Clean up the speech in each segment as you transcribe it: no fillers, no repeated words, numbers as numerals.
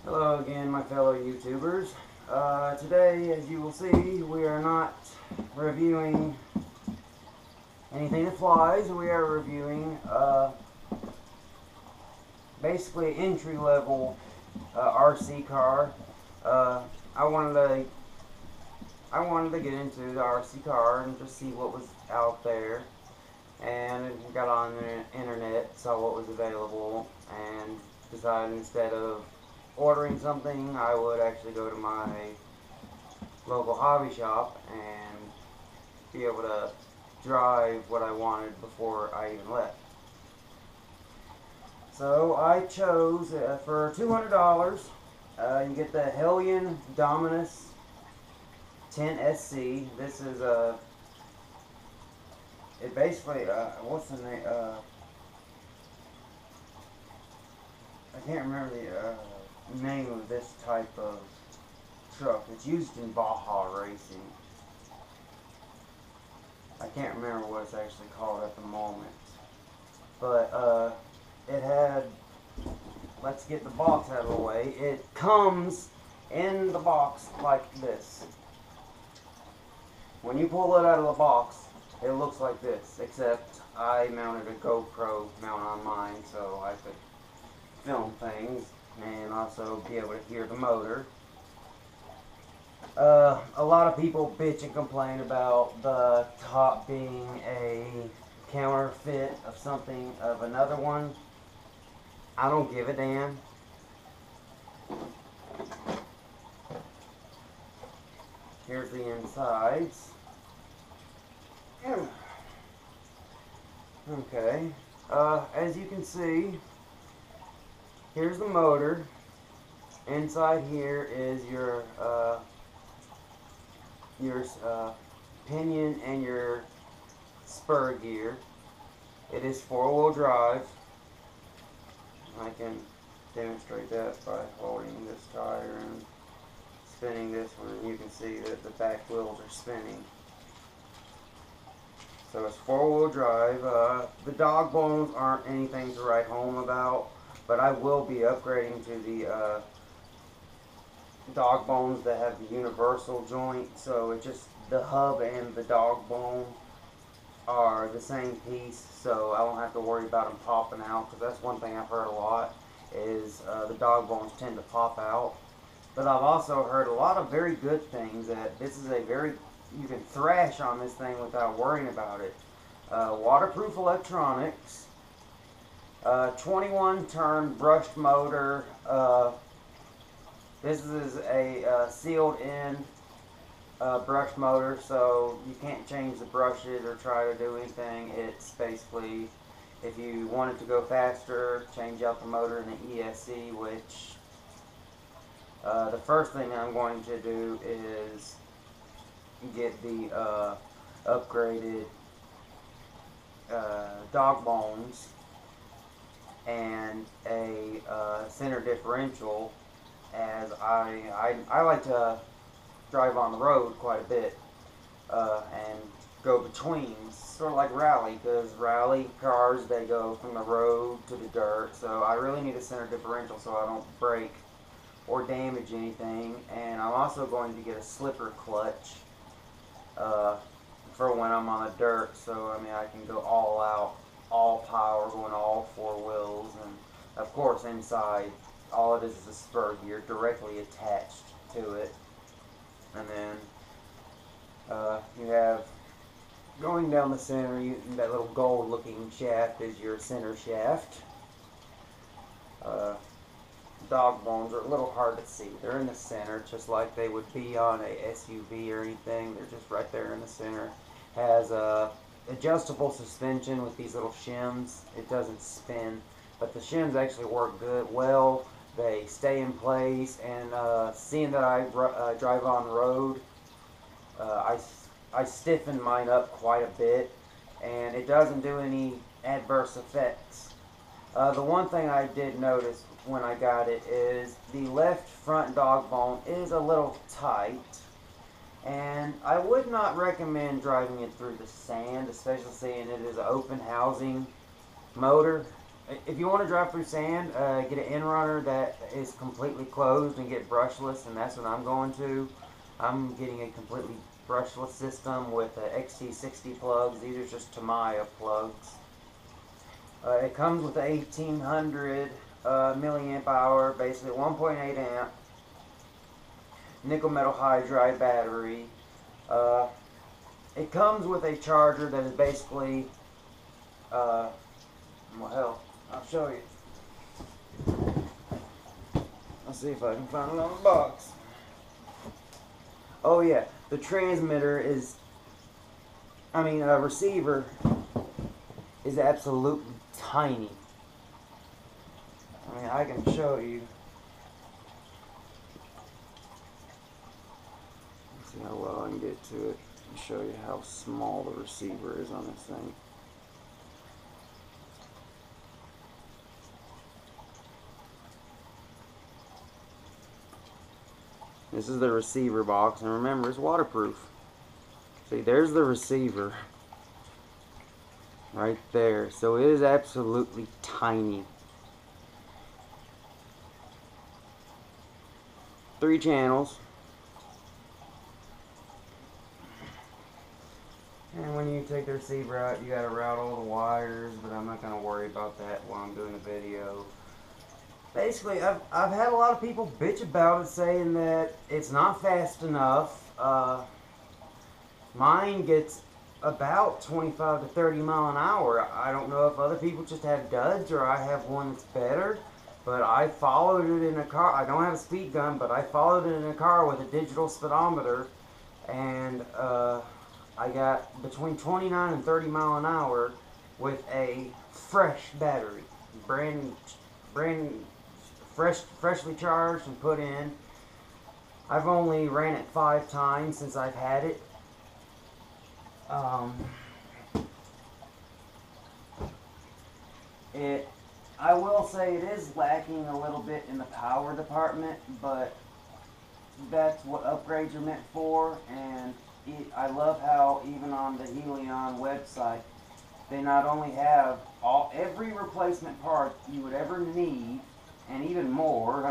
Hello again, my fellow YouTubers. Today, as you will see, we are not reviewing anything that flies. We are reviewing basically entry-level RC car. I wanted to get into the RC car and just see what was out there, and got on the internet, saw what was available, and decided instead of ordering something, I would actually go to my local hobby shop and be able to drive what I wanted before I even left. So I chose for $200. You get the Helion Dominus 10SC. This is it basically what's the name? I can't remember the name of this type of truck. It's used in Baja racing. I can't remember what it's actually called at the moment. But it had, let's get the box out of the way. It comes in the box like this. When you pull it out of the box, it looks like this, except I mounted a GoPro mount on mine so I could film things and also be able to hear the motor. A lot of people bitch and complain about the top being a counterfeit of something, of another one. I don't give a damn. Here's the insides. Okay. As you can see, here's the motor. Inside here is your pinion and your spur gear. It is 4-wheel drive. I can demonstrate that by holding this tire and spinning this one, and you can see that the back wheels are spinning. So it's 4-wheel drive. The dog bones aren't anything to write home about, but I will be upgrading to the dog bones that have the universal joint, so it just, the hub and the dog bone are the same piece, so I won't have to worry about them popping out, because that's one thing I've heard a lot, is the dog bones tend to pop out. But I've also heard a lot of very good things, that this is a very, you can thrash on this thing without worrying about it. Waterproof electronics, 21 turn brushed motor. This is a sealed in brush motor, so you can't change the brushes or try to do anything. It's basically, if you want it to go faster, change out the motor in the ESC, which the first thing I'm going to do is get the upgraded dog bones and a center differential, as I like to drive on the road quite a bit and go between, sort of like rally, because rally cars, they go from the road to the dirt, so I really need a center differential so I don't break or damage anything. And I'm also going to get a slipper clutch for when I'm on the dirt, so I mean I can go all out, all power, going all 4 wheels. And of course inside, all it is a spur gear directly attached to it. And then you have, going down the center, that little gold looking shaft is your center shaft. Dog bones are a little hard to see. They're in the center, just like they would be on a SUV or anything. They're just right there in the center. Has a adjustable suspension with these little shims. It doesn't spin, but the shims actually work well. They stay in place, and seeing that I drive on the road, I stiffen mine up quite a bit, and it doesn't do any adverse effects. The one thing I did notice when I got it is the left front dog bone is a little tight, and I would not recommend driving it through the sand, especially seeing it is an open housing motor. if you want to drive through sand, get an in runner that is completely closed and get brushless, and that's what I'm going to. I'm getting a completely brushless system with XT60 plugs. These are just Tamiya plugs. It comes with a 1800 milliamp hour, basically 1.8 amp nickel metal hydride battery. It comes with a charger that is basically, well hell, I'll show you. Let's see if I can find it on the box. Oh yeah, the transmitter is, receiver is absolutely tiny. I can show you. Let's see how well I can get to it and show you how small the receiver is on this thing. This is the receiver box, and remember, it's waterproof. See, there's the receiver right there. So it is absolutely tiny. 3 channels. And when you take the receiver out, you gotta route all the wires, but I'm not gonna worry about that while I'm doing the video. Basically, I've had a lot of people bitch about it, saying that it's not fast enough. Mine gets about 25 to 30 mile an hour. I don't know if other people just have duds or I have one that's better, but I followed it in a car. I don't have a speed gun, but I followed it in a car with a digital speedometer, and I got between 29 and 30 mile an hour with a fresh battery, freshly charged and put in. I've only ran it 5 times since I've had it. I will say it is lacking a little bit in the power department, but that's what upgrades are meant for. And I love how even on the Helion website, they not only have every replacement part you would ever need, and even more.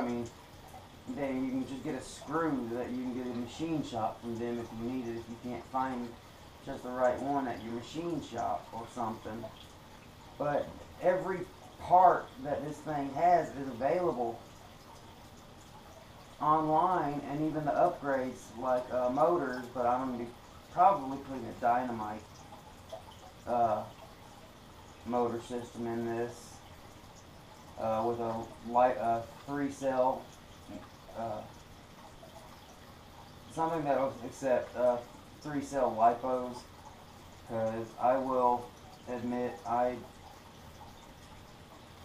You can just get a screw that you can get at a machine shop from them if you need it, if you can't find just the right one at your machine shop or something. But every part that this thing has is available online, and even the upgrades like motors. But I'm going to be probably putting a dynamite motor system in this with a 3-cell something that will accept 3-cell lipos, because I will admit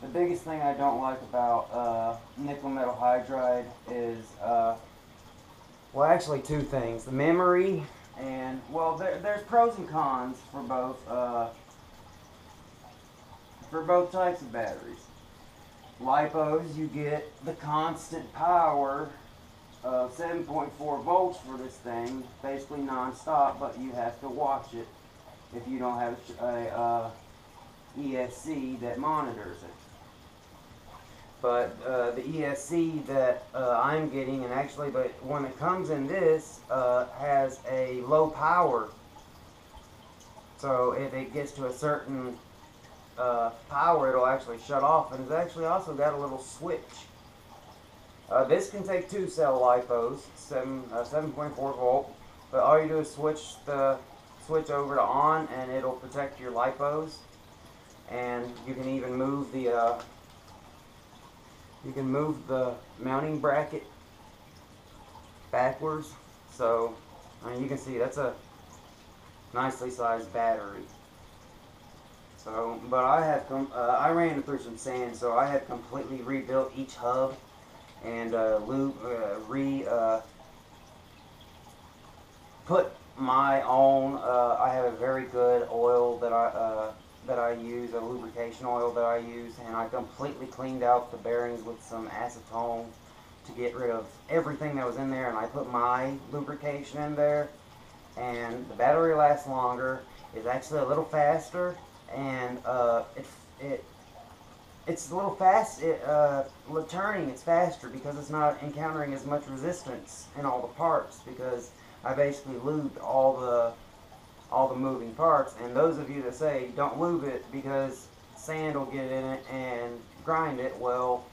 the biggest thing I don't like about nickel metal hydride is well, actually 2 things: the memory, and well, there's pros and cons for both types of batteries. Lipos, you get the constant power of 7.4 volts for this thing, basically non-stop, but you have to watch it if you don't have a ESC that monitors it. But the ESC that I'm getting, and actually the one that comes in this, has a low power. So if it gets to a certain power, it'll actually shut off, and it's actually also got a little switch. This can take 2-cell lipos, 7.4 volt, but all you do is switch over to on, and it'll protect your lipos. And you can even move the mounting bracket backwards. So you can see that's a nicely sized battery. So, but I ran it through some sand, so I have completely rebuilt each hub and put my own. I have a very good oil that I use, a lubrication oil that I use, and I completely cleaned out the bearings with some acetone to get rid of everything that was in there, and I put my lubrication in there, and the battery lasts longer. It's actually a little faster, and it's a little fast. Turning, it's faster because it's not encountering as much resistance in all the parts, because I basically lubed all the moving parts. And those of you that say don't lube it because sand will get in it and grind it, well,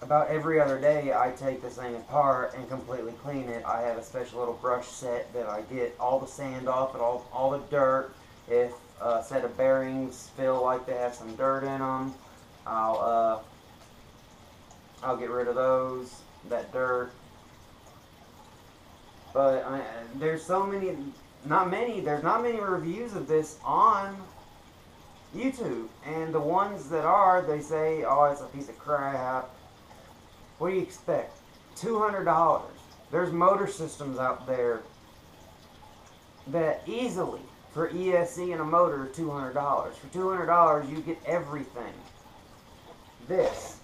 about every other day I take this thing apart and completely clean it. I have a special little brush set that I get all the sand off and all the dirt. If a set of bearings feel like they have some dirt in them, I'll get rid of that dirt. But there's so many, there's not many reviews of this on YouTube, and the ones that are, they say, oh, it's a piece of crap. What do you expect? $200. There's motor systems out there that easily, for ESC and a motor, $200. For $200, you get everything. This,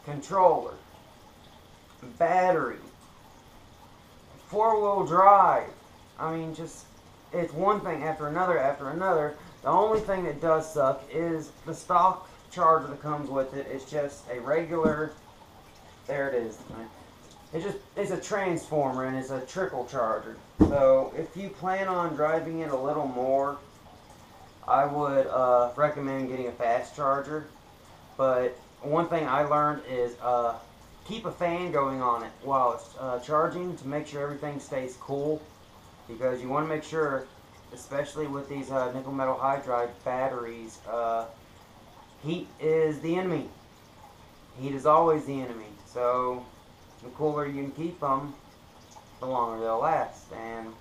controller, battery, four-wheel drive. I mean, just, it's one thing after another after another. The only thing that does suck is the stock charger that comes with it. It's just a regular, there it is. It's a transformer, and it's a trickle charger. So if you plan on driving it a little more, I would recommend getting a fast charger. But one thing I learned is keep a fan going on it while it's charging to make sure everything stays cool, because you want to make sure, especially with these nickel metal hydride batteries, heat is the enemy. Heat is always the enemy. So the cooler you can keep them, the longer they'll last. And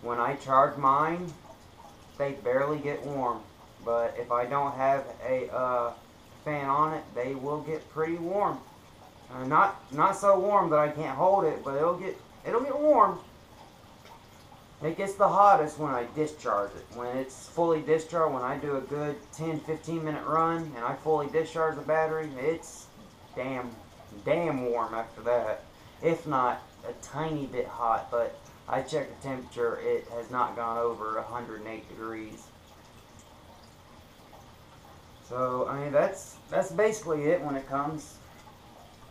when I charge mine, they barely get warm. But if I don't have a fan on it, they will get pretty warm. Not so warm that I can't hold it, but it'll get warm. It gets the hottest when I discharge it. When it's fully discharged, when I do a good 10-15 minute run and I fully discharge the battery, it's damn warm after that. If not a tiny bit hot, but I checked the temperature, it has not gone over 108 degrees. So, I mean, that's basically it when it comes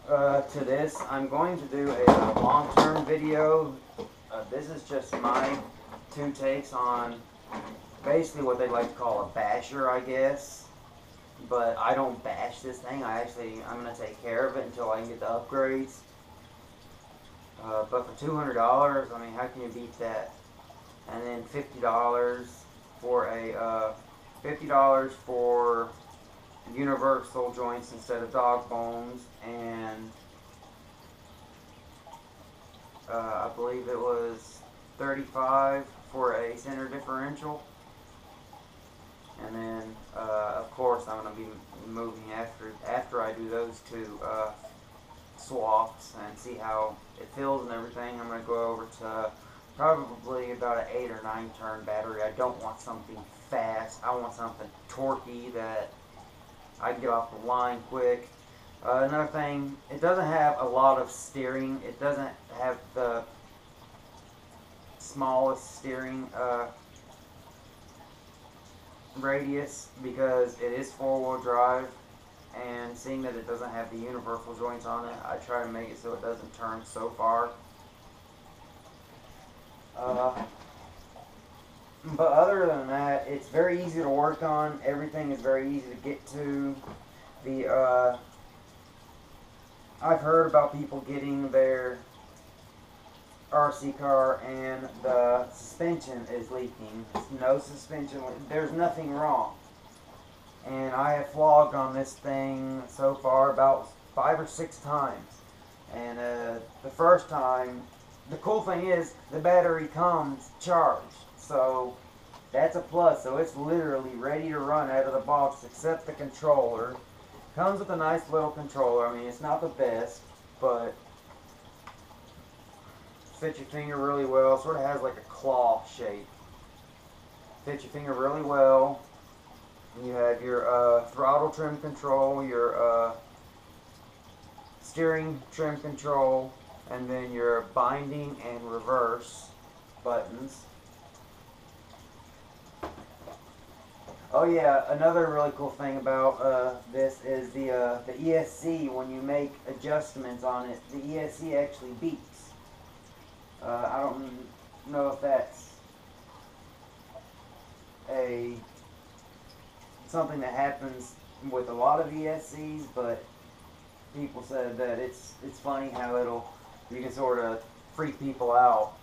to this. I'm going to do a long-term video. This is just my two takes on basically what they like to call a basher, I guess. But I don't bash this thing. I'm going to take care of it until I can get the upgrades. But for $200, I mean, how can you beat that? And then $50 for $50 for universal joints instead of dog bones, and I believe it was $35 for a center differential. And then, of course, I'm going to be moving after I do those two swaps and see how it feels and everything. I'm going to go over to probably about an 8 or 9 turn battery. I don't want something fast. I want something torquey that I can get off the line quick. Another thing, it doesn't have a lot of steering. It doesn't have the smallest steering radius because it is four-wheel drive, and seeing that it doesn't have the universal joints on it, I try to make it so it doesn't turn so far. But other than that, it's very easy to work on. Everything is very easy to get to. I've heard about people getting their RC car and the suspension is leaking. No suspension, there's nothing wrong. And I have flogged on this thing so far about 5 or 6 times. And the first time, the cool thing is the battery comes charged. So that's a plus. So it's literally ready to run out of the box except the controller. Comes with a nice little controller. I mean, it's not the best, but fits your finger really well. Sort of has like a claw shape. Fits your finger really well. And you have your throttle trim control, your steering trim control, and then your binding and reverse buttons. Oh yeah, another really cool thing about this is the ESC. When you make adjustments on it, the ESC actually beeps. I don't know if that's a something that happens with a lot of ESCs, but people said that it's funny how you can sort of freak people out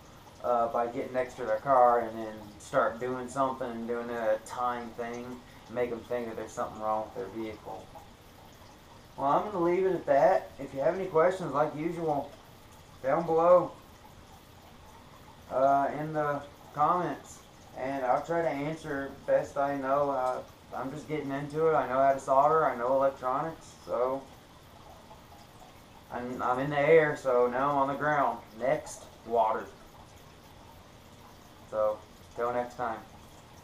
by getting next to their car and then start doing something and doing a time thing, make them think that there's something wrong with their vehicle. Well, I'm going to leave it at that. If you have any questions, like usual, down below in the comments, and I'll try to answer best I know. I'm just getting into it. I know how to solder. I know electronics, so I'm in the air, so now I'm on the ground. Next, water. So, till next time.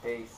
Peace.